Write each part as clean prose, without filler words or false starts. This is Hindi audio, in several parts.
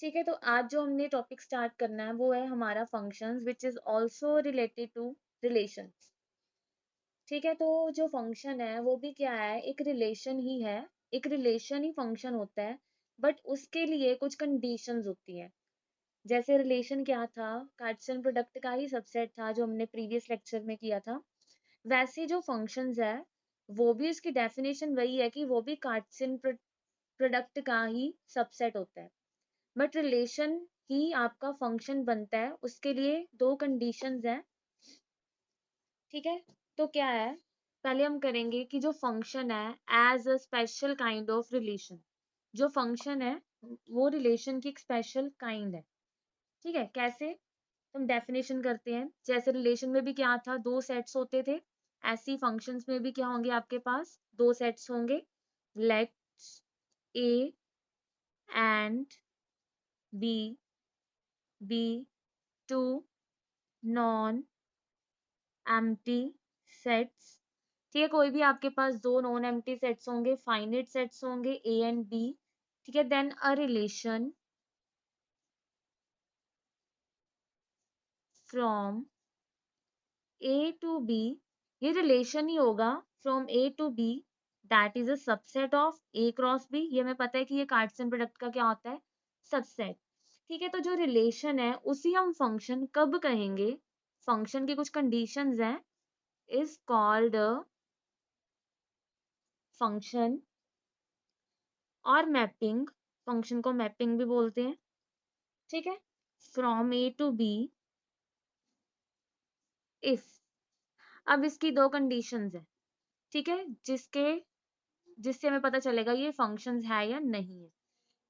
ठीक है, तो आज जो हमने टॉपिक स्टार्ट करना है वो है हमारा functions which is also related to relations. ठीक है, तो जो फंक्शन है वो भी क्या है, एक रिलेशन ही है। एक रिलेशन ही फंक्शन होता है, बट उसके लिए कुछ कंडीशंस होती है। जैसे रिलेशन क्या था, कार्टेशियन प्रोडक्ट का ही सबसेट था जो हमने प्रीवियस लेक्चर में किया था। वैसे जो फंक्शंस है वो भी, उसकी डेफिनेशन वही है कि वो भी कार्टेशियन प्रोडक्ट का ही सबसेट होता है। बट रिलेशन ही आपका फंक्शन बनता है, उसके लिए दो कंडीशंस हैं। ठीक है, तो क्या है, पहले हम करेंगे कि जो फंक्शन है as a special kind of relation. जो फंक्शन है वो रिलेशन की एक स्पेशल काइंड है। ठीक है, कैसे, हम डेफिनेशन करते हैं। जैसे रिलेशन में भी क्या था, दो सेट्स होते थे, ऐसे ही फंक्शंस में भी क्या होंगे, आपके पास दो सेट्स होंगे। Let's a and b be two non empty sets. ठीक है, कोई भी आपके पास दो नॉन एम्प्टी सेट्स होंगे, फाइनाइट सेट्स होंगे ए एंड बी। ठीक है, then a relation from a to b, ये रिलेशन ही होगा from a to b, that is a subset of a cross b. ये हमें पता है कि ये कार्टेशियन प्रोडक्ट का क्या होता है, सबसेट। ठीक है, तो जो रिलेशन है उसी हम फंक्शन कब कहेंगे, फंक्शन की कुछ कंडीशंस हैं, इज कॉल्ड फंक्शन और मैपिंग। फंक्शन को मैपिंग भी बोलते हैं। ठीक है, from a to b if, अब इसकी दो कंडीशंस है। ठीक है, जिससे हमें पता चलेगा ये फंक्शंस है या नहीं है।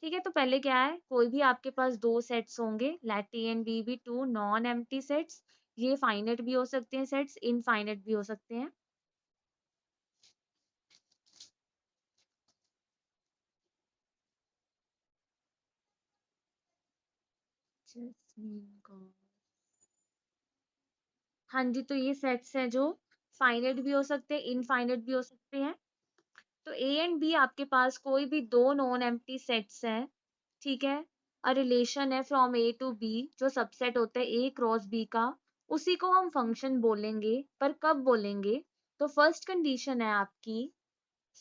ठीक है, तो पहले क्या है, कोई भी आपके पास दो सेट्स होंगे, लेट ए एंड बी भी टू नॉन एम्प्टी सेट्स। ये फाइनाइट भी हो सकते हैं सेट्स, इनफाइनाइट भी हो सकते हैं। हाँ जी, तो ये सेट्स हैं जो फाइनाइट भी हो सकते हैं, इनफाइनाइट भी हो सकते हैं। तो ए एंड बी आपके पास कोई भी दो नॉन एम्प्टी सेट्स हैं। ठीक है, अ रिलेशन है फ्रॉम ए टू बी, जो सबसेट होता है ए क्रॉस बी का, उसी को हम फंक्शन बोलेंगे। पर कब बोलेंगे, तो फर्स्ट कंडीशन है आपकी,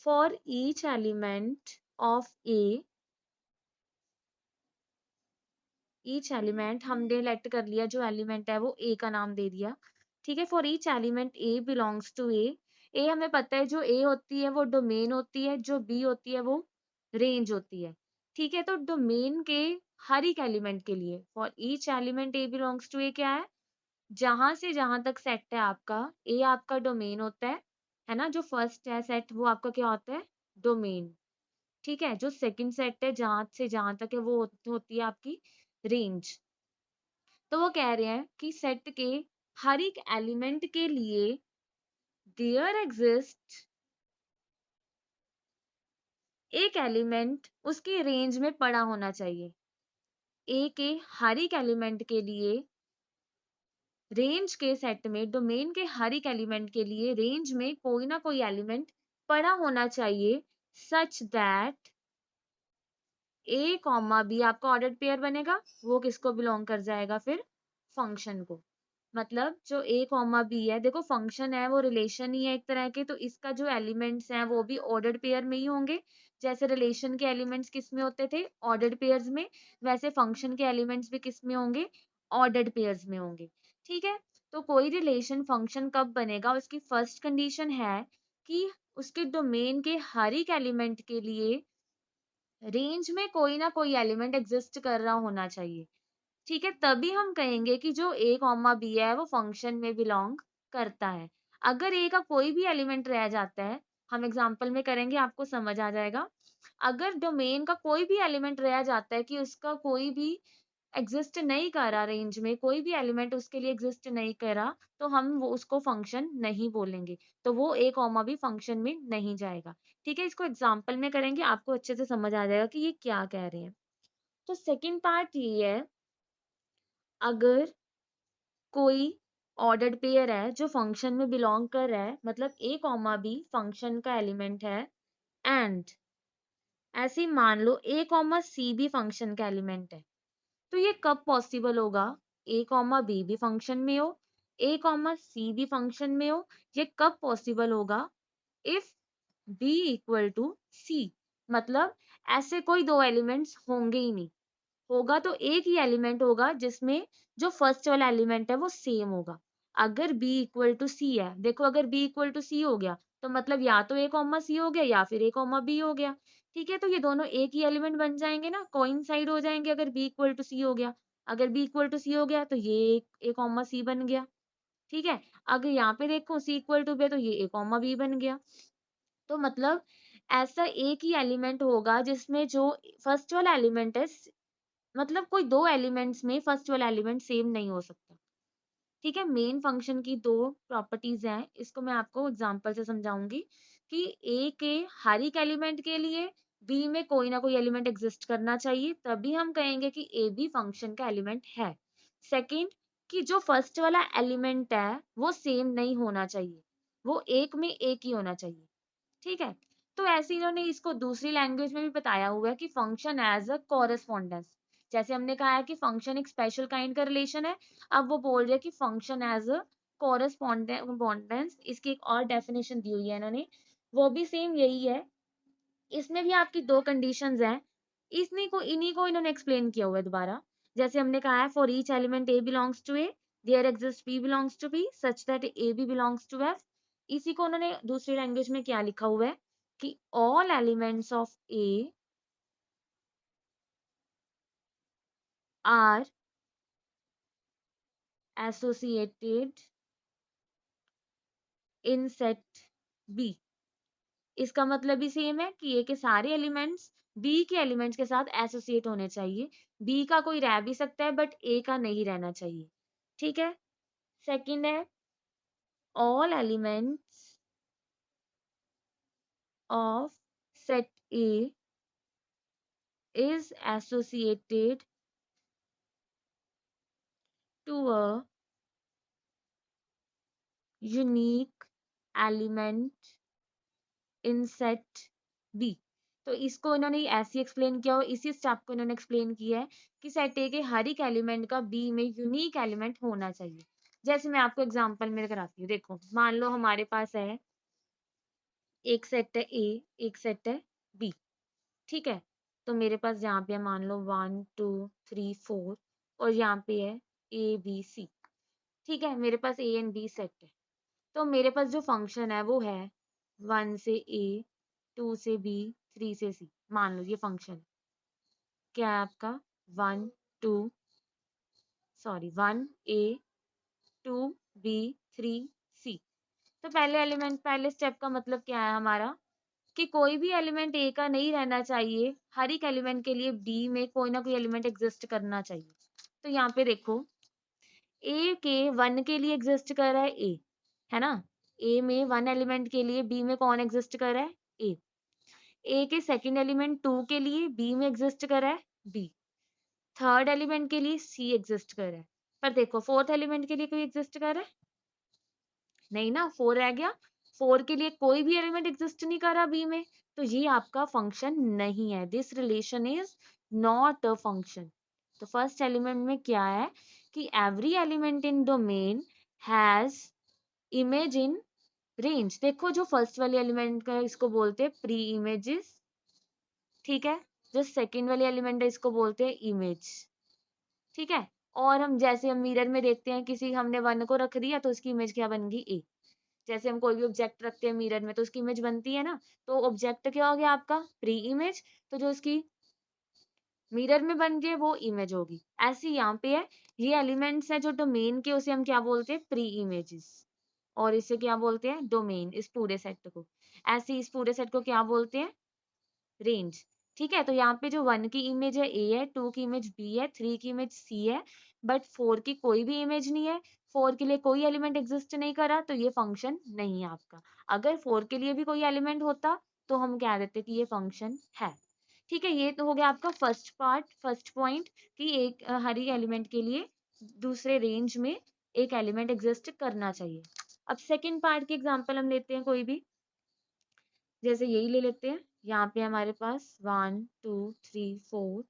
for each element of A, each element हमने लेट कर लिया, जो एलिमेंट है वो ए का नाम दे दिया। ठीक है, for each element A belongs to A. ए हमें पता है जो ए होती है वो डोमेन होती है, जो बी होती है वो रेंज होती है। ठीक है, तो डोमेन के हर एक एलिमेंट के लिए, for each element A belongs to A क्या है, जहां से जहां तक सेट है आपका, ए आपका डोमेन होता है ना। जो फर्स्ट है सेट वो आपका क्या होता है, डोमेन। ठीक है, जो सेकंड सेट है जहां से जहां तक है वो होती है आपकी रेंज। तो वो कह रहे हैं कि सेट के हर एक एलिमेंट के लिए देयर एग्जिस्ट एक एलिमेंट उसकी रेंज में पड़ा होना चाहिए। ए के हर एक एलिमेंट के लिए, रेंज के सेट में डोमेन के हर एक एलिमेंट के लिए रेंज में कोई ना कोई एलिमेंट पड़ा होना चाहिए, such that a comma b आपका ऑर्डर्ड पेयर बनेगा। वो किसको बिलोंग कर जाएगा फिर, फंक्शन को। मतलब जो ए कॉमा बी है, देखो फंक्शन है वो रिलेशन ही है एक तरह के, तो इसका जो एलिमेंट्स हैं वो भी ऑर्डर्ड पेयर में ही होंगे। जैसे रिलेशन के एलिमेंट्स किस में होते थे, ऑर्डर्ड पेयर्स में, वैसे फंक्शन के एलिमेंट्स भी किस में होंगे, ऑर्डर्ड पेयर्स में होंगे। ठीक है, तो कोई रिलेशन फंक्शन कब बनेगा, उसकी फर्स्ट कंडीशन है कि उसके डोमेन के हर एक एलिमेंट के लिए रेंज में कोई ना कोई एलिमेंट एग्जिस्ट कर रहा होना चाहिए। ठीक है, तभी हम कहेंगे कि जो ए कॉमा बी है वो फंक्शन में बिलोंग करता है। अगर ए का कोई भी एलिमेंट रह जाता है, हम एग्जांपल में करेंगे आपको समझ आ जाएगा। अगर डोमेन का कोई भी एलिमेंट रह जाता है कि उसका कोई भी एग्जिस्ट नहीं कर रहा, रेंज में कोई भी एलिमेंट उसके लिए एग्जिस्ट नहीं कर रहा, तो हम वो उसको फंक्शन नहीं बोलेंगे। तो वो ए कॉमा भी फंक्शन में नहीं जाएगा। ठीक है, इसको एग्जांपल में करेंगे, आपको अच्छे से समझ आ जाएगा कि ये क्या कह रहे हैं। तो सेकंड पार्ट ये है, अगर कोई ऑर्डर्ड पेयर है जो फंक्शन में बिलोंग कर रहा है, मतलब ए कॉमा बी फंक्शन का एलिमेंट है, एंड ऐसे ही मान लो ए कॉमा सी भी फंक्शन का एलिमेंट है। तो ये कब पॉसिबल होगा? ए कॉमा बी भी फंक्शन में हो, ए कॉमा सी भी फंक्शन में हो, ये कब पॉसिबल होगा? इफ बी इक्वल टू सी, मतलब ऐसे कोई दो एलिमेंट्स होंगे ही नहीं, होगा तो एक ही एलिमेंट होगा जिसमें जो फर्स्ट वाला एलिमेंट है वो सेम होगा। अगर b इक्वल टू सी है, देखो अगर b इक्वल टू सी हो गया तो मतलब या तो a कॉमा सी हो गया या फिर a कॉमा b हो गया। ठीक है, तो ये दोनों एक ही एलिमेंट बन जाएंगे ना, कोइंसाइड हो जाएंगे अगर b इक्वल टू सी हो गया। अगर b इक्वल टू सी हो गया तो ये a कॉमा सी बन गया। ठीक है, अगर यहाँ पे देखो c इक्वल टू b तो ये a कॉमा b बन गया। तो मतलब ऐसा एक ही एलिमेंट होगा जिसमें जो फर्स्ट वाला एलिमेंट है, मतलब कोई दो एलिमेंट्स में फर्स्ट वाला एलिमेंट सेम नहीं हो सकता। ठीक है, मेन फंक्शन की दो प्रॉपर्टीज हैं, इसको मैं आपको एग्जांपल से समझाऊंगी कि ए के हर एक एलिमेंट के लिए बी में कोई ना कोई एलिमेंट एग्जिस्ट करना चाहिए, तभी हम कहेंगे कि ए बी फंक्शन का एलिमेंट है। सेकंड, कि जो फर्स्ट वाला एलिमेंट है वो सेम नहीं होना चाहिए, वो एक में एक ही होना चाहिए। ठीक है, तो ऐसे इन्होंने इसको दूसरी लैंग्वेज में भी बताया हुआ है कि फंक्शन एज अ कोरेस्पोंडेंस। जैसे हमने कहा है कि फंक्शन एक स्पेशल काइंड का रिलेशन है, अब वो बोल रहे हैं कि फंक्शन एज अ कोरेस्पोंडेंस। इसकी एक और डेफिनेशन दी हुई है इन्होंने, वो भी सेम यही है। इसमें भी आपकी दो कंडीशंस हैं, इन्हीं को इन्होंने एक्सप्लेन किया हुआ है दोबारा। जैसे हमने कहा है for each element A belongs to a, there exist b belongs to b such that a b belongs to f. इसी को उन्होंने दूसरी लैंग्वेज में क्या लिखा हुआ है कि all elements of a are associated in set b. इसका मतलब भी सेम है कि ए के सारे एलिमेंट्स बी के एलिमेंट्स के साथ एसोसिएट होने चाहिए। बी का कोई रह भी सकता है बट ए का नहीं रहना चाहिए। ठीक है, सेकंड है all elements of set a is associated to a unique element in set b. तो इसको इन्होंने ऐसे एक्सप्लेन किया और इसी स्टेप को इन्होंने एक्सप्लेन किया है कि सेट ए के हर एक एलिमेंट का बी में यूनिक एलिमेंट होना चाहिए। जैसे मैं आपको एग्जांपल में कराती हूँ, देखो मान लो हमारे पास है एक सेट है ए, एक सेट है बी। ठीक है, तो मेरे पास यहाँ पे है मान लो 1 2 3 4 और यहाँ पे है ए बी सी। ठीक है, मेरे पास ए एंड बी सेट है, तो मेरे पास जो फंक्शन है वो है 1 से ए, 2 से बी, 3 से सी। मान लो ये फंक्शन क्या है आपका, 1 2 सॉरी 1 A 2 B 3 C। तो पहले एलिमेंट, पहले स्टेप का मतलब क्या है हमारा कि कोई भी एलिमेंट ए का नहीं रहना चाहिए, हर एक एलिमेंट के लिए बी में कोई ना कोई एलिमेंट एग्जिस्ट करना चाहिए। तो यहाँ पे देखो ए के 1 के लिए एग्जिस्ट कर रहा है ए, है ना, ए में 1 एलिमेंट के लिए बी में कौन एग्जिस्ट कर रहा है ए। ए के सेकंड एलिमेंट 2 के लिए बी में एग्जिस्ट कर रहा है बी। थर्ड एलिमेंट के लिए सी एग्जिस्ट कर रहा है, पर देखो फोर्थ एलिमेंट के लिए कोई एग्जिस्ट कर रहा है नहीं ना, 4 रह गया। 4 के लिए कोई भी एलिमेंट एग्जिस्ट नहीं कर रहा बी में, तो ये आपका फंक्शन नहीं है। This relation is not a function. तो फर्स्ट एलिमेंट में क्या है कि every element in domain has image in range. देखो जो फर्स्ट वाले एलिमेंट का है, इसको बोलते हैं प्री इमेजेस। ठीक है, जो सेकंड वाले एलिमेंट है इसको बोलते हैं इमेज। ठीक है, और हम जैसे हम मिरर में देखते हैं किसी, हमने 1 को रख दिया तो उसकी इमेज क्या बन गई ए। जैसे हम कोई भी ऑब्जेक्ट रखते हैं मिरर में तो उसकी इमेज बनती है ना, तो ऑब्जेक्ट क्या हो गया आपका प्री इमेज, तो जो उसकी मिरर में बन गए वो इमेज होगी। ऐसे यहाँ पे है, ये एलिमेंट्स है जो डोमेन के, उसे हम क्या बोलते हैं प्री इमेजेस, और इसे क्या बोलते हैं डोमेन, इस पूरे सेट को। ऐसे इस पूरे सेट को क्या बोलते हैं रेंज। ठीक है, तो यहाँ पे जो 1 की इमेज है ए है, 2 की इमेज बी है, 3 की इमेज सी है, बट 4 की कोई भी इमेज नहीं है। 4 के लिए कोई एलिमेंट एग्जिस्ट नहीं करा तो ये फंक्शन नहीं है आपका। अगर 4 के लिए भी कोई एलिमेंट होता तो हम कह देते कि ये फंक्शन है। ठीक है, ये तो हो गया आपका फर्स्ट पार्ट, फर्स्ट पॉइंट कि एक हर एक एलिमेंट के लिए दूसरे रेंज में एक एलिमेंट एग्जिस्ट करना चाहिए। अब सेकेंड पार्ट की एग्जाम्पल हम लेते हैं कोई भी, जैसे यही ले लेते हैं। यहाँ पे हमारे पास 1 2 3 4,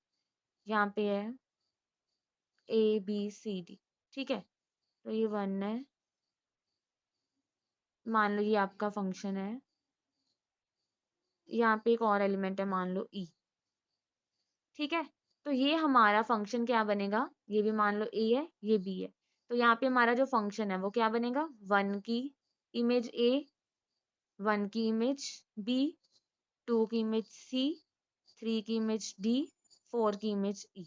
यहाँ पे है ABCD, ठीक है। तो ये 1 है, मान लो ये आपका फंक्शन है, यहाँ पे एक और एलिमेंट है, मान लो E, ठीक है। तो ये हमारा फंक्शन क्या बनेगा, ये भी मान लो A है, ये B है। तो यहाँ पे हमारा जो फंक्शन है वो क्या बनेगा, 1 की इमेज A, 1 की इमेज B, 2 की इमेज C, 3 की इमेज D, 4 की इमेज E,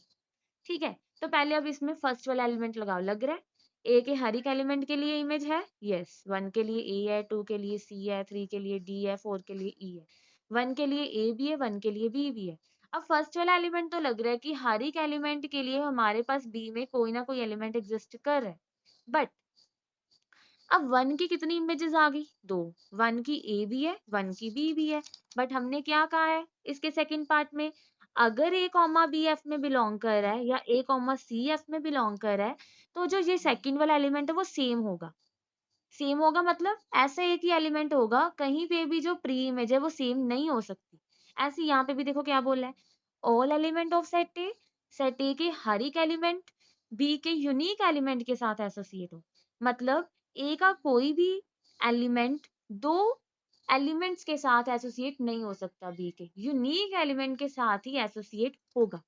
ठीक है। तो पहले अब इसमें फर्स्ट वाला एलिमेंट लगाओ, लग रहा है। ए के हर एक एलिमेंट के लिए इमेज है, यस। 1 के लिए ए है, 2 के लिए सी है, 3 के लिए डी है, 4 के लिए ई है। 1 के लिए ए भी है, 1 के लिए बी भी है। अब फर्स्ट वाला एलिमेंट तो लग रहा है कि हर एक एलिमेंट के लिए हमारे पास बी में कोई ना कोई एलिमेंट एग्जिस्ट कर रहा है, बट अब 1 की कितनी इमेजेस आ गई, 2। 1 की ए भी है, 1 की बी भी है, बट हमने क्या कहा है इसके सेकंड पार्ट में, अगर ए कॉमा बी एफ में बिलोंग कर रहा है या ए कॉमा सी एफ में बिलोंग कर रहा है, तो जो ये सेकंड वाला एलिमेंट है वो सेम होगा। सेम होगा मतलब ऐसा एक ही एलिमेंट होगा, कहीं पे भी जो प्री इमेज है वो सेम नहीं हो सकती। ऐसे यहाँ पे भी देखो क्या बोल रहा है, ऑल एलिमेंट ऑफ सेट ए के हर एक एलिमेंट बी के यूनिक एलिमेंट के साथ एसोसिएट हो। मतलब ए का कोई भी एलिमेंट दो एलिमेंट्स के साथ एसोसिएट नहीं हो सकता, बी के यूनिक एलिमेंट के साथ ही एसोसिएट होगा।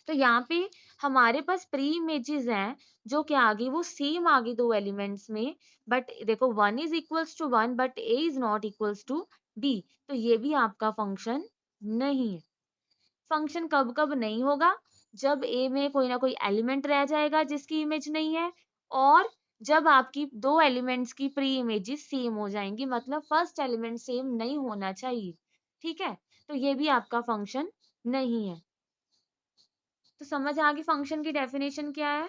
तो यहाँ पे हमारे पास प्री इमेजेस हैं जो क्या आ गई, वो सेम आ गई दो एलिमेंट्स में, बट देखो 1 is equals to 1 but a is not equals to b, तो ये भी आपका फंक्शन नहीं है। फंक्शन कब कब नहीं होगा, जब ए में कोई ना कोई एलिमेंट रह जाएगा जिसकी इमेज नहीं है, और जब आपकी दो एलिमेंट्स की प्री इमेजेस सेम हो जाएंगी, मतलब फर्स्ट एलिमेंट सेम नहीं होना चाहिए, ठीक है। तो ये भी आपका फंक्शन नहीं है। तो समझ आ गई फंक्शन की डेफिनेशन क्या है।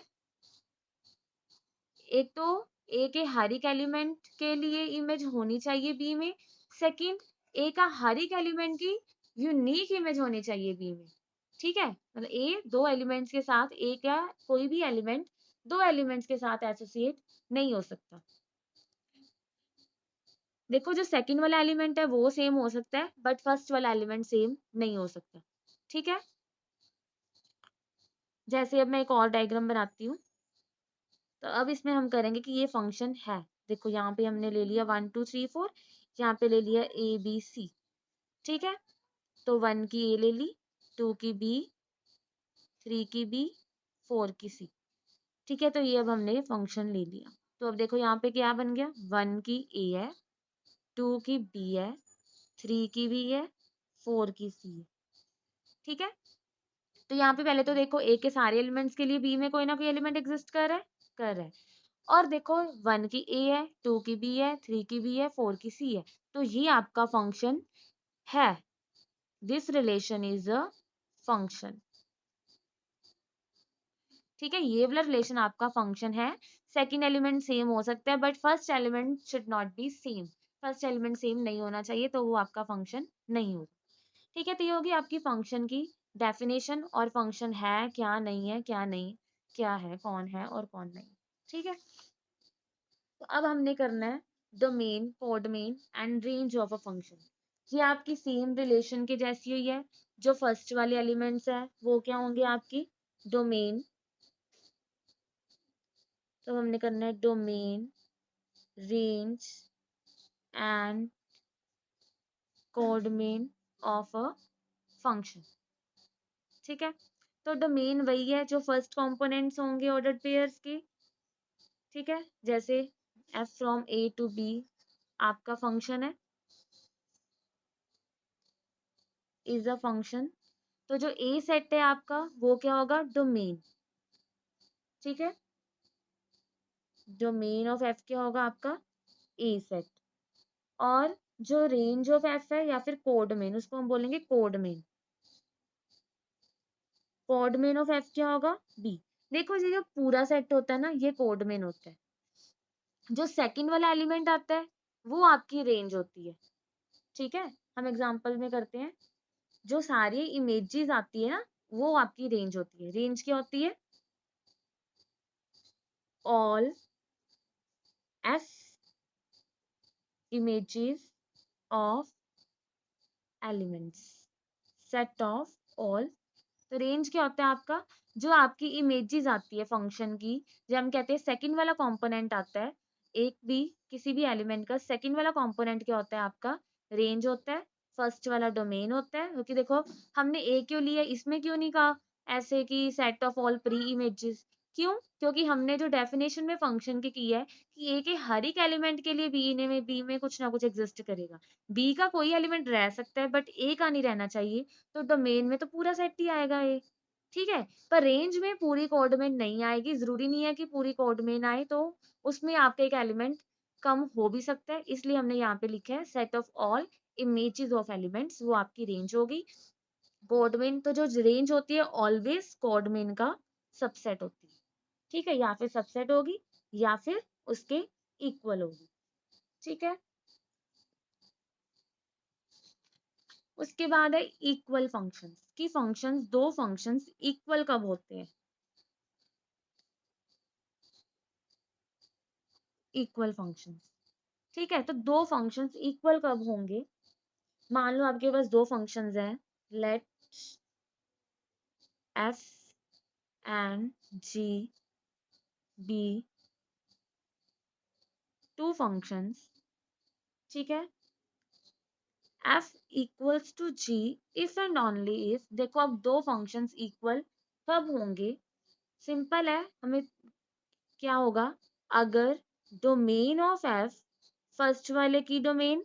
एक तो ए के हर एक एलिमेंट के लिए इमेज होनी चाहिए बी में, सेकंड ए का हर एक एलिमेंट की यूनिक इमेज होनी चाहिए बी में, ठीक है। मतलब ए दो एलिमेंट्स के साथ, ए का कोई भी एलिमेंट दो एलिमेंट्स के साथ एसोसिएट नहीं हो सकता। देखो जो सेकंड वाला एलिमेंट है वो सेम हो सकता है, बट फर्स्ट वाला एलिमेंट सेम नहीं हो सकता, ठीक है। जैसे अब मैं एक और डायग्राम बनाती हूँ, तो अब इसमें हम करेंगे कि ये फंक्शन है। देखो यहाँ पे हमने ले लिया 1 2 3 4, यहाँ पे ले लिया ए बी सी, ठीक है। तो 1 की ए ले ली, 2 की बी, 3 की बी, 4 की सी, ठीक है। तो ये अब हमने फंक्शन ले लिया। तो अब देखो यहाँ पे क्या बन गया, 1 की ए है, 2 की बी है, 3 की बी है, 4 की सी है, ठीक है। तो यहाँ पे पहले तो देखो ए के सारे एलिमेंट्स के लिए बी में कोई ना कोई एलिमेंट एग्जिस्ट कर रहा है, कर रहा है। और देखो 1 की ए है, 2 की बी है, 3 की बी है, 4 की सी है, तो ये आपका फंक्शन है। This relation is a function, ठीक है। ये वाला रिलेशन आपका फंक्शन है। सेकंड एलिमेंट सेम हो सकता है but first element should not be same, first element same नहीं होना चाहिए, तो वो आपका फंक्शन नहीं होगा, ठीक है। तो ये होगी आपकी फंक्शन की डेफिनेशन, और फंक्शन है क्या, नहीं है क्या, नहीं क्या है, कौन है और कौन नहीं, ठीक है। तो अब हमने करना है domain, codomain and range of a function. ये आपकी सेम रिलेशन के जैसी हुई है। जो फर्स्ट वाले एलिमेंट्स है वो क्या होंगे आपकी, डोमेन। तो हमने करना है domain, range and codomain of a function, ठीक है। तो डोमेन वही है जो फर्स्ट कंपोनेंट्स होंगे ऑर्डर्ड पेयर्स के, ठीक है। जैसे f from a to b आपका फंक्शन है, इज अ फंक्शन। तो जो ए सेट है आपका वो क्या होगा, डोमेन, ठीक है। डोमेन ऑफ एफ क्या होगा आपका, ए सेट। और जो रेंज ऑफ एफ है या फिर कोडमेन, उसको हम बोलेंगे कोडमेन। कोडमेन ऑफ एफ क्या होगा, बी। देखो ये जो पूरा सेट होता है ना, ये कोडमेन होता है। जो सेकंड वाला एलिमेंट आता है वो आपकी रेंज होती है, ठीक है। हम एग्जांपल में करते हैं, जो सारी इमेजेस आती है ना वो आपकी रेंज होती है। रेंज क्या होती है, all F images of elements, set of all। तो रेंज क्या होता है आपका, जो आपकी इमेजेस आती है फंक्शन की, जो हम कहते हैं सेकंड वाला कंपोनेंट आता है, एक भी किसी भी एलिमेंट का सेकंड वाला कंपोनेंट क्या होता है आपका, रेंज होता है। फर्स्ट वाला डोमेन होता है, क्योंकि देखो हमने ए क्यों लिया, इसमें क्यों नहीं कहा ऐसे कि set of all pre images, क्यों, क्योंकि हमने जो डेफिनेशन में फंक्शन की है कि ए के हर एक एलिमेंट के लिए बी में कुछ ना कुछ एग्जिस्ट करेगा, बी का कोई एलिमेंट रह सकता है बट ए का नहीं रहना चाहिए, तो डोमेन में तो पूरा सेट ही आएगा ए, ठीक है। पर रेंज में पूरी कोऑर्डिनेट नहीं आएगी, जरूरी नहीं है कि पूरी कोऑर्डिनेट आए, तो उसमें आपका एक एलिमेंट कम हो भी सकता है, इसलिए हमने यहाँ पे लिखा है set of all images of elements, वो आपकी रेंज होगी। कोऑर्डिनेट तो जो रेंज होती है ऑलवेज कोऑर्डिनेट का सबसेट होती है, ठीक है, या फिर सबसेट होगी या फिर उसके इक्वल होगी, ठीक है। उसके बाद है इक्वल फंक्शंस, की फंक्शंस, दो फंक्शंस इक्वल कब होते हैं, इक्वल फंक्शंस, ठीक है। तो दो फंक्शंस इक्वल कब होंगे, मान लो आपके पास दो फंक्शंस हैं, let f and g be two functions, ठीक है। f equals to g if and only if, देखो अब दो फंक्शंस इक्वल कब होंगे, सिंपल है, हमें क्या होगा, अगर डोमेन ऑफ f फर्स्ट वाले की डोमेन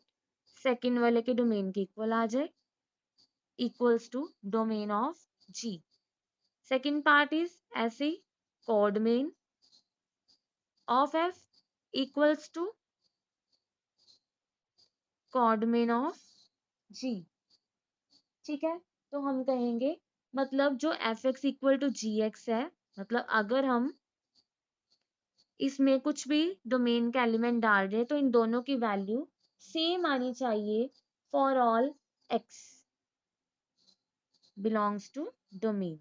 सेकंड वाले के डोमेन के इक्वल आ जाए, equals to domain of g। Second part is ऐसे, coordinate of f equals to coordinate of g, ठीक है। तो हम कहेंगे मतलब जो F X equal to ji X है, मतलब अगर हम इसमें कुछ भी डोमेन का एलिमेंट डाल रहे हैं तो इन दोनों की वैल्यू सेम आनी चाहिए for all x belongs to domain,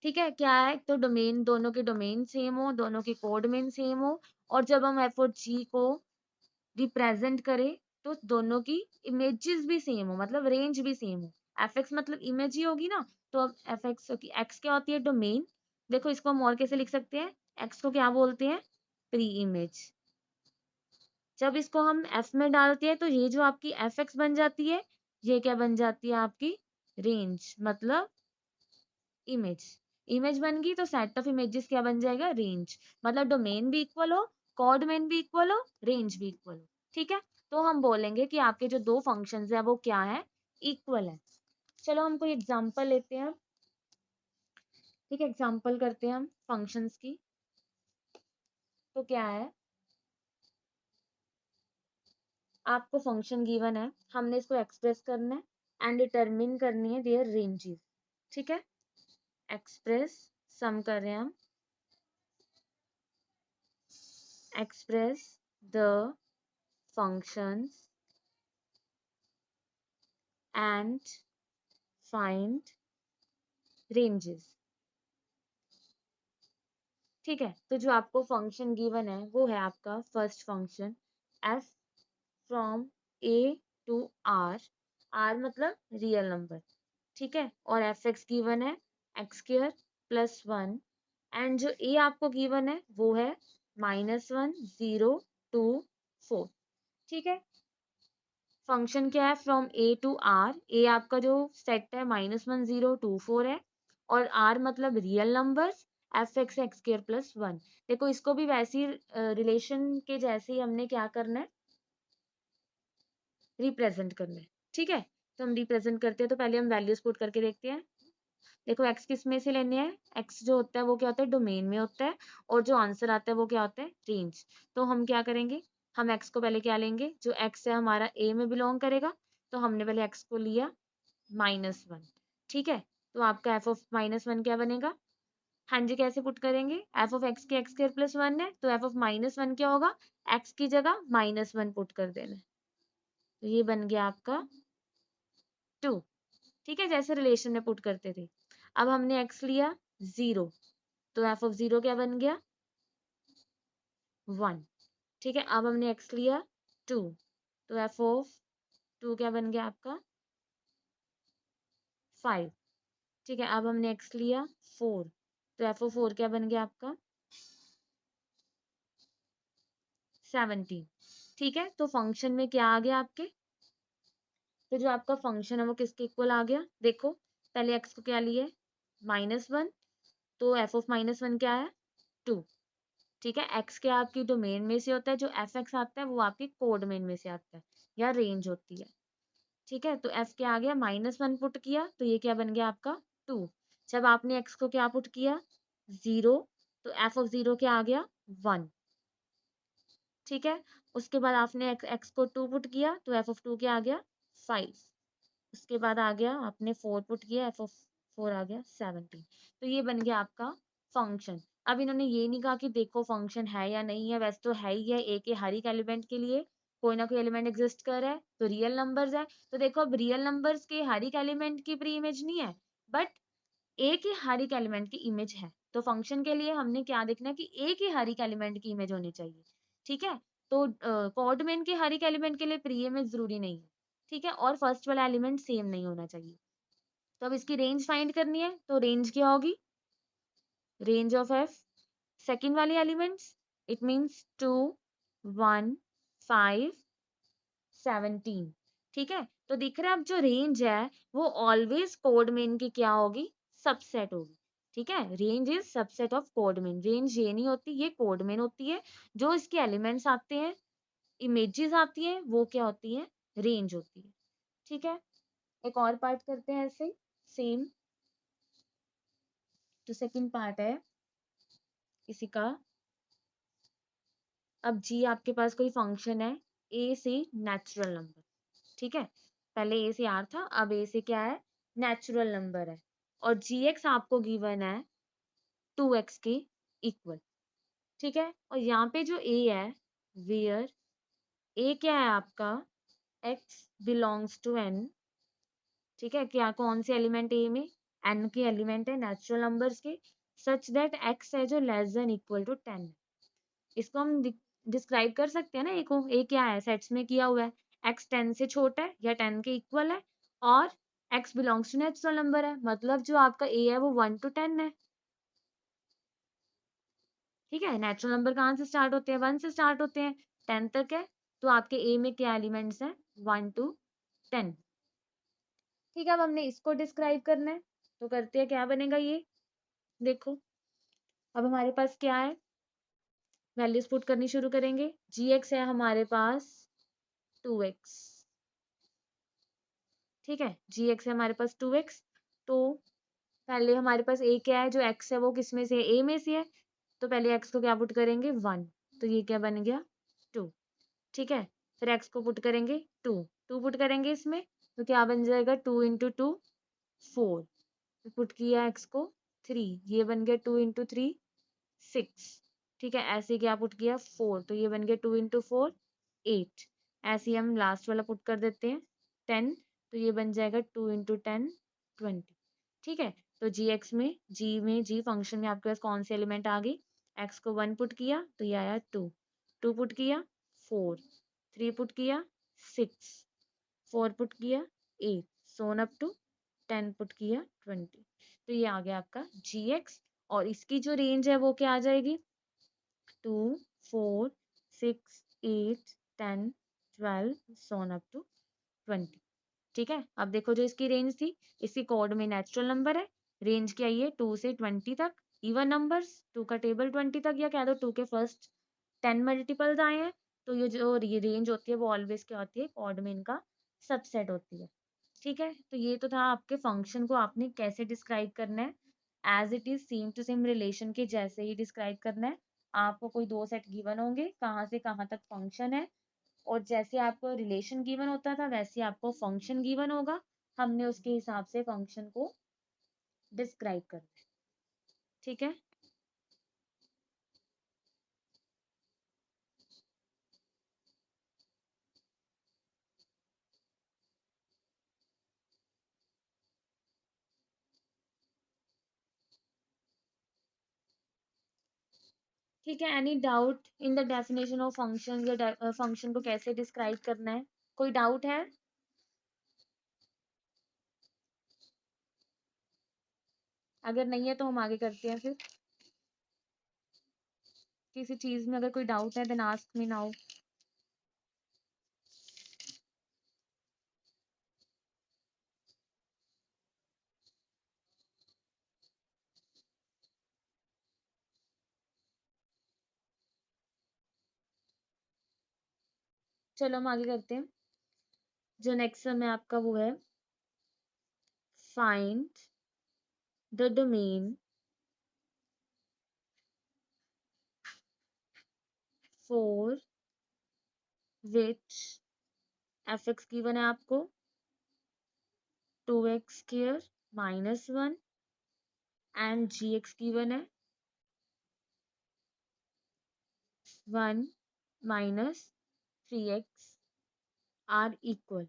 ठीक है। क्या है, तो डोमेन, दोनों के डोमेन सेम हो, दोनों के कोडोमेन सेम हो, और जब हम एफ और जी को रिप्रेजेंट करें तो दोनों की इमेजेस भी सेम हो, मतलब रेंज भी सेम हो, एफ एक्स मतलब इमेज ही होगी ना, तो अब एफ एक्स की एक्स क्या होती है, डोमेन, देखो इसको हम और कैसे लिख सकते हैं, एक्स को क्या बोलते हैं, प्री इमेज, जब इसको हम एफ में डालते हैं तो ये जो आपकी एफ एक्स बन जाती है, ये क्या बन जाती है आपकी रेंज, मतलब इमेज, इमेज बन गई तो सेट ऑफ इमेजेस क्या बन जाएगा, रेंज, मतलब डोमेन भी इक्वल हो, कोऑर्डिनेट भी इक्वल हो, रेंज भी इक्वल हो, ठीक है। तो हम बोलेंगे कि आपके जो दो फंक्शंस है वो क्या है, इक्वल है। चलो हम कोई एग्जांपल लेते हैं, ठीक है, एग्जांपल करते हैं हम फंक्शंस की। तो क्या है, आपको फंक्शन गिवन है, हमने इसको एक्सप्रेस करना है एंड डिटरमिन करनी है देयर रेंजेस, ठीक है। एक्सप्रेस, सम कर रहे हैं हम, express the functions and find ranges, ठीक है। तो जो आपको फंक्शन गिवन है वो है आपका first function f from a to r, r मतलब रियल नंबर, ठीक है, और एफ एक्स गिवन है x square plus one, and जो a आपको गिवन है वो है -1 0 2 4, ठीक है। फंक्शन क्या है, फ्रॉम ए टू आर, ए आपका जो सेट है -1 0 2 4 है, और आर मतलब real numbers, F x x square plus one, देखो इसको भी वैसी रिलेशन के जैसे ही हमने क्या करना है, रिप्रेजेंट करना है, ठीक है। तो हम रिप्रेजेंट करते हैं, तो पहले हम वैल्यूज पुट करके देखते हैं। देखो एक्स किस में से लेने हैं, एक्स जो होता है वो क्या होता है, डोमेन में होता है, और जो आंसर आता है वो क्या होता है, रेंज। तो हम क्या करेंगे, हम एक्स को पहले क्या लेंगे, जो एक्स है हमारा ए में बिलोंग करेगा, तो हमने पहले एक्स को लिया -1, ठीक है। तो आपका एफ ऑफ -1 क्या बनेगा, हाँ जी, कैसे पुट करेंगे, एफ ऑफ एक्स के एक्स स्क्वायर प्लस वन है, तो एफ ऑफ -1 क्या होगा, एक्स की जगह -1 पुट कर देना है, तो ये बन गया आपका 2, ठीक है, जैसे रिलेशन में पुट करते थे। अब हमने एक्स लिया 0, तो एफ ऑफ 0 क्या बन गया, 1, ठीक है। अब हमने एक्स लिया 2, तो एफ ऑफ 2 क्या बन गया आपका 5, ठीक है, अब हमने x लिया 4, तो f(4) क्या बन गया आपका 17। ठीक है, तो फंक्शन में क्या आ गया आपके, तो जो आपका फंक्शन है वो किसके इक्वल आ गया, देखो पहले x को क्या लिए -1, तो f(-1) क्या है 2। ठीक है, x क्या आपकी डोमेन में से होता है, जो fx आता है वो आपकी कोडोमेन में से आता है या रेंज होती है। ठीक है, तो f क्या आ गया -1 पुट किया, तो ये क्या बन गया आपका 2। जब आपने x को क्या पुट किया 0, तो f(0) क्या आ गया 1। ठीक है, उसके बाद आपने x को 2 पुट किया, तो f(2) क्या आ गया 5। उसके बाद आ गया आपने 4 पुट किया, f(4) आ गया 17। तो ये बन गया आपका फंक्शन। अब इन्होंने ये नहीं कहा कि देखो फंक्शन है या नहीं है, वैसे तो है ही है, ए के हर एक एलिमेंट के लिए कोई ना कोई एलिमेंट एग्जिस्ट कर रहा है, तो रियल नंबर्स है। तो देखो अब रियल नंबर्स के हर एक एलिमेंट की प्री इमेज नहीं है, बट ए के हर एक एलिमेंट की इमेज है। तो फंक्शन के लिए हमने क्या देखना है कि ए के हर एक एलिमेंट की इमेज होनी चाहिए। ठीक है, तो कोड में के हर एक एलिमेंट के लिए प्री इमेज जरूरी नहीं है। ठीक है, और फर्स्ट वाला एलिमेंट सेम नहीं होना चाहिए। तो अब इसकी रेंज फाइंड करनी है, तो रेंज क्या होगी, रेंज ऑफ एफ सेकेंड वाली एलिमेंट्स, इट मीन्स 2 1 5 17। ठीक है, तो दिख रहा है अब जो रेंज है वो ऑलवेज कोड मेन की क्या होगी, सबसेट होगी। ठीक है, range is subset of code main, range ये नहीं होती, ये कोड मेन होती है। जो इसके एलिमेंट्स आते हैं, इमेजेस आती हैं, वो क्या होती है, रेंज होती है। ठीक है, एक और पार्ट करते हैं ऐसे सेम। तो सेकंड पार्ट है इसी का, अब जी आपके पास कोई फंक्शन है ए से नेचुरल नंबर। ठीक है, पहले ए से आर था, अब ए से क्या है नेचुरल नंबर है, और जी एक्स आपको गिवन है 2x के इक्वल। ठीक है, और यहाँ पे जो ए है, वेयर ए क्या है आपका x बिलोंग्स टू n। ठीक है, क्या कौन से एलिमेंट ए में, n के एलिमेंट है नेचुरल नंबर्स के, सच दैट x है जो लेस देन इक्वल टू 10। इसको हम डिस्क्राइब कर सकते हैं ना, ए को, ए क्या है सेट्स में किया हुआ है, x 10 से छोटा है या 10 के इक्वल है, और x belongs to natural number है, मतलब जो आपका a है वो 1 to 10 है। ठीक है, नेचुरल नंबर कहाँ से स्टार्ट होते हैं, 1 से स्टार्ट होते हैं, 10 तक है, तो आपके a में क्या एलिमेंट्स हैं 1 to 10। ठीक है, अब हमने इसको डिस्क्राइब करना है, तो करते हैं, क्या बनेगा ये, देखो अब हमारे पास क्या है, वैल्यूज पुट करनी शुरू करेंगे। जी एक्स है हमारे पास 2x। ठीक है, जी एक्स है हमारे पास 2x, तो पहले हमारे पास a क्या है, जो x है वो किस में से है, a में से है, तो पहले x को क्या पुट करेंगे 1, तो ये क्या बन गया 2। ठीक है, फिर x को पुट करेंगे 2, 2 पुट करेंगे इसमें, तो क्या बन जाएगा 2 इंटू 2 4, पुट किया x को 3, ये बन गया 2 इंटू 3 6। ठीक है, ऐसे क्या पुट किया 4, तो ये बन गया 2 इंटू 4 8। ऐसे ही हम लास्ट वाला पुट कर देते हैं 10, तो ये बन जाएगा 2 इंटू 10 20। ठीक है, तो जी फंक्शन में आपके पास कौन सी एलिमेंट आ गई, x को 1 पुट किया तो ये आया 2, 2 पुट किया 4, 3 पुट किया 6, 4 पुट किया 8, सोन अप टू 10 पुट किया 20। तो ये आ गया आपका जी एक्स, और इसकी जो रेंज है वो क्या आ जाएगी 2 4 6 8 10 12 सोन अप टू 20। ठीक है, अब देखो जो इसकी रेंज थी, इसी कोड में नेचुरल नंबर है, रेंज क्या है 2 से 20 तक, इवन नंबर्स 2 का टेबल 20 तक, या कह दो 2 के फर्स्ट 10 मल्टीपल्स आए हैं, तो ये जो रेंज होती है वो ऑलवेज क्या होती है कोड में इनका सबसेट होती है। ठीक है, तो ये तो था आपके फंक्शन को आपने कैसे डिस्क्राइब करना है, as it is same to same relation के जैसे ही डिस्क्राइब करना है। आपको कोई दो सेट गिवन होंगे, कहाँ से कहाँ तक फंक्शन है, और जैसे आपको रिलेशन गिवन होता था वैसे आपको फंक्शन गिवन होगा, हमने उसके हिसाब से फंक्शन को डिस्क्राइब करना है। ठीक है, ठीक है, any doubt in the definition of function, या फंक्शन को कैसे डिस्क्राइब करना है, कोई डाउट है। अगर नहीं है तो हम आगे करते हैं फिर। किसी चीज में अगर कोई डाउट है देन आस्क मी नाउ। चलो हम आगे करते हैं। जो नेक्स्ट सम है आपका वो है find the domain for which f x given है आपको 2x square -1 and g x given है 1 -3x आर इक्वल।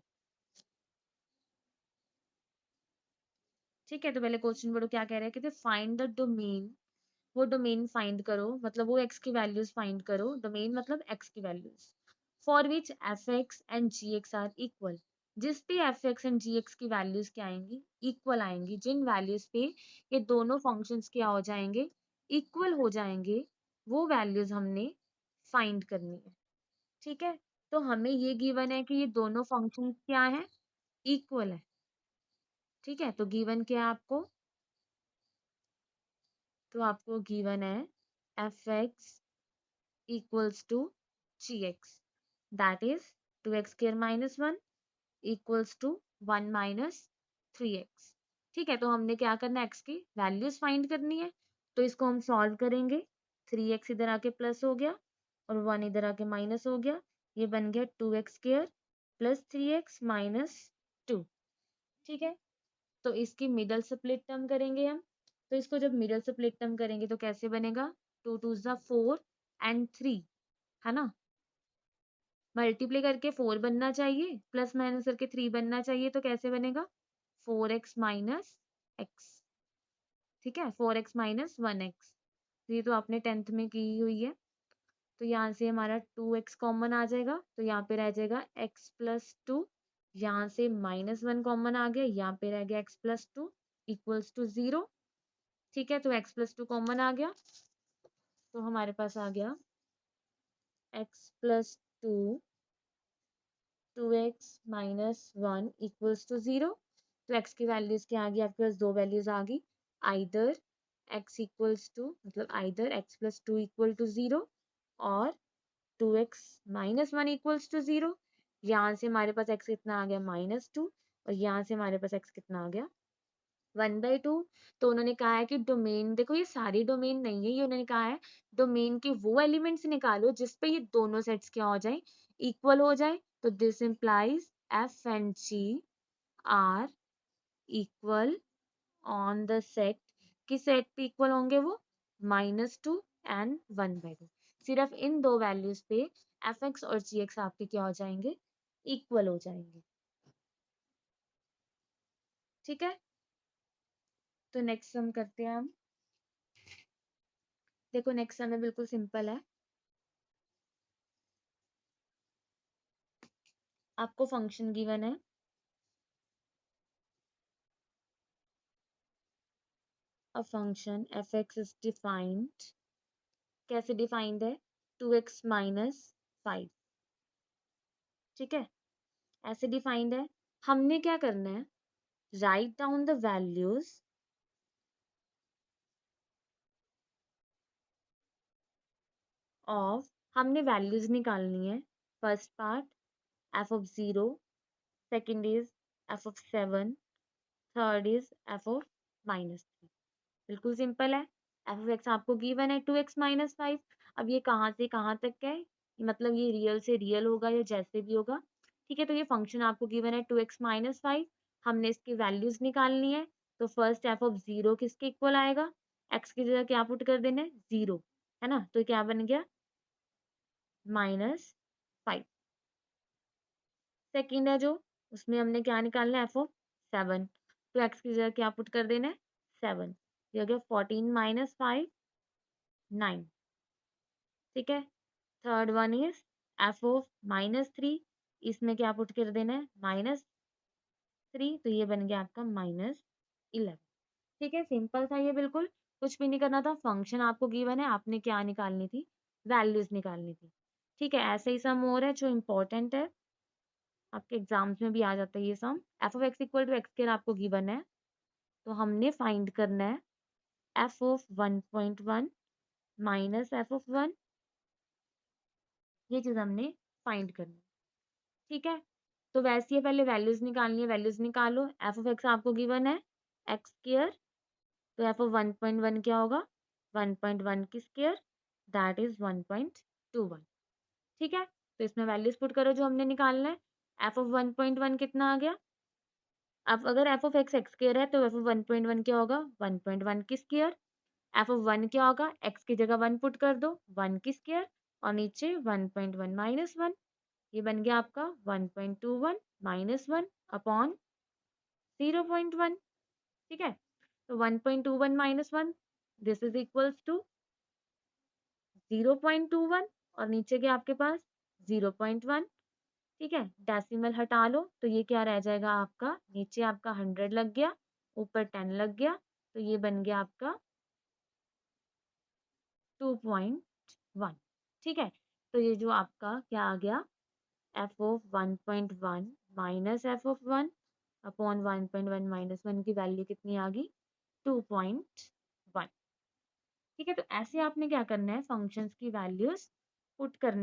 ठीक है, तो पहले क्वेश्चन पढ़ो क्या कह रहे हैं। कहते फाइंड द डोमेन, वो डोमेन फाइंड करो, मतलब वो x की वैल्यूज फाइंड करो। डोमेन मतलब x की values for which f x and g x are equal. जिस पे f x and g x की वैल्यूज क्या आएंगी, इक्वल आएंगी। जिन वैल्यूज पे ये दोनों फंक्शंस क्या हो जाएंगे, इक्वल हो जाएंगे, वो वैल्यूज हमने फाइंड करनी है। ठीक है, तो हमें ये गिवन है कि ये दोनों फंक्शंस क्या है, इक्वल है। ठीक है, तो गिवन क्या है आपको, तो आपको गिवन है f x equals to ji x, that is 2x square -1 equals to 1 -3x। ठीक है, तो हमने क्या करना है, x की वैल्यूज फाइंड करनी है। तो इसको हम सॉल्व करेंगे। 3x इधर आके प्लस हो गया और 1 इधर आके माइनस हो गया। ये बन गया 2x स्क्वायर प्लस 3x -2। ठीक है, तो इसकी मिडल स्प्लिट टर्म करेंगे हम। तो इसको जब मिडल स्प्लिट टर्म करेंगे तो कैसे बनेगा, 2 2 ज़ा 4 एंड 3, है ना। मल्टीप्लाई करके 4 बनना चाहिए, प्लस माइनस करके 3 बनना चाहिए, तो कैसे बनेगा 4x माइनस एक्स। ठीक है, 4x माइनस 1x। ये तो आपने 10th में की हुई है। तो यहाँ से हमारा 2x कॉमन आ जाएगा, तो यहाँ पे रह जाएगा x प्लस 2। यहाँ से -1 कॉमन आ गया, यहाँ पे रह गया x प्लस 2 इक्वल्स टू 0। ठीक है, तो x प्लस 2 कॉमन आ गया, तो हमारे पास आ गया x plus 2 2x -1 equals to 0। तो x की वैल्यूज क्या आ गई आपके पास, दो वैल्यूज आ गई। आइदर x इक्वल्स टू, मतलब either x plus 2 equal to 0 और 2x -1 इक्वल्स टू 0। यहाँ से हमारे पास x कितना आ गया -2 और यहाँ से हमारे पास x कितना आ गया 1/2। तो उन्होंने कहा है कि डोमेन, देखो ये सारी डोमेन नहीं है, ये उन्होंने कहा है डोमेन के वो एलिमेंट्स निकालो जिस पे ये दोनों सेट्स क्या हो जाए, इक्वल हो जाए। तो this implies f and g are equal on the set. किस सेट पे इक्वल होंगे वो, -2 एंड 1/2। सिर्फ इन दो वैल्यूज पे एफ एक्स और जी एक्स आपके क्या हो जाएंगे, इक्वल हो जाएंगे। ठीक है, तो नेक्स्ट सम करते हैं हम। देखो नेक्स्ट सम है, बिल्कुल सिंपल है। आपको फंक्शन गिवन है, a function F x is defined. कैसे डिफाइंड है, 2x -5। ठीक है, ऐसे डिफाइंड है। हमने क्या करना है, write down the values of, हमने वैल्यूज निकालनी है। First part F of 0, second is F of 7, third is F of -3। बिल्कुल सिंपल है। एफ ऑफ एक्स आपको गिवन है 2x -5। अब ये कहाँ से कहाँ तक का है, मतलब ये रियल से रियल होगा या जैसे भी होगा। ठीक है, तो ये फंक्शन आपको गिवन है 2x -5। हमने इसकी वैल्यूज निकालनी है। तो फर्स्ट एफ ऑफ 0 किसके इक्वल आएगा, एक्स की जगह क्या पुट कर देना है, 0, है ना। तो क्या बन गया -5। सेकेंड है जो, उसमें हमने क्या निकालना है, एफ ऑफ 7। तो एक्स की जगह क्या पुट कर देना है, 7। ये हो गया 14 -5 9। ठीक है, third one is F of -3। इसमें क्या पुट कर देना है, -3। तो ये बन गया आपका -11। ठीक है, सिंपल था ये बिल्कुल, कुछ भी नहीं करना था, फंक्शन आपको गिवन है, आपने क्या निकालनी थी? वैल्यूज़ निकालनी थी। ठीक है, ऐसे ही सम और है जो इम्पोर्टेंट है, आपके एग्ज़ाम्स में भी आ जाता है ये sum. F of X equal to X square आपको गिवन है, तो हमने फाइंड करना है F of 1.1 minus F of 1, ये चीज़ हमने फाइंड करनी है। ठीक है? तो वैसे ही पहले वैल्यूज़ निकालनी है, वैल्यूज़ निकालो। एफ ऑफ एक्स आपको गिवन है एक्स स्क्वायर, तो एफ ऑफ 1.1 क्या होगा? 1.1 की स्क्वायर दैट इज़ 1.21। ठीक है? तो इसमें वैल्यूज़ पुट करो जो हमने निकालना है। एफ ऑफ 1.1 कितना आ गया? अब अगर F of x x square है तो एफ ऑफ 1.1 क्या होगा? 1.1 की स्क्वायर। एफ ऑफ 1 क्या होगा? एक्स की जगह 1 पुट कर दो, 1 की स्क्वायर और नीचे 1.1 माइनस 1, ये बन गया आपका 1.21 माइनस 1 अपॉन 0.1। ठीक है? तो 1.21 minus 1 this is equals to 0.21 और नीचे क्या आपके पास 0.1। ठीक है, डेसिमल हटा लो तो ये क्या रह जाएगा आपका, नीचे आपका 100 लग गया, ऊपर 10 लग गया, तो ये बन गया आपका 2.1। ठीक है, तो ये जो आपका क्या आ गया, F of 1.1 minus F of 1 upon 1.1 minus 1 की वैल्यू कितनी आ गई? 2.1। ठीक है, तो ऐसे आपने क्या करना है, फंक्शंस की वैल्यूज पुट करनी